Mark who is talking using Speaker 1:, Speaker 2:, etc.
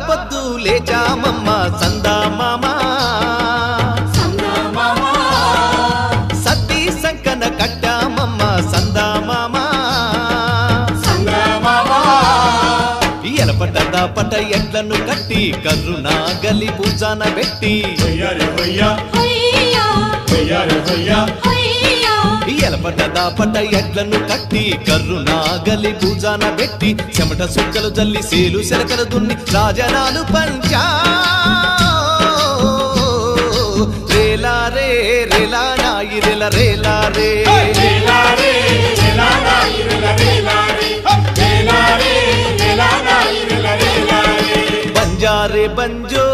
Speaker 1: పొద్దు లేచామమ్మ సందా మామా సత్తి సంకన కట్టామమ్మ సందా మామా ఎలపడ్డా పట ఎడ్లను కట్టి కర్రునా గలి పూజాన పెట్టి ఎలపడ్డా పట ఎడ్లను కట్టి కర్రునా గలి పూజాన పెట్టి చెమట సుక్కలు జల్లి సేలు సెలకలు దున్ని రాజనాలు పంచా రేలా రే రేలా నాయి రేల రేలా రే బంజారే బంజో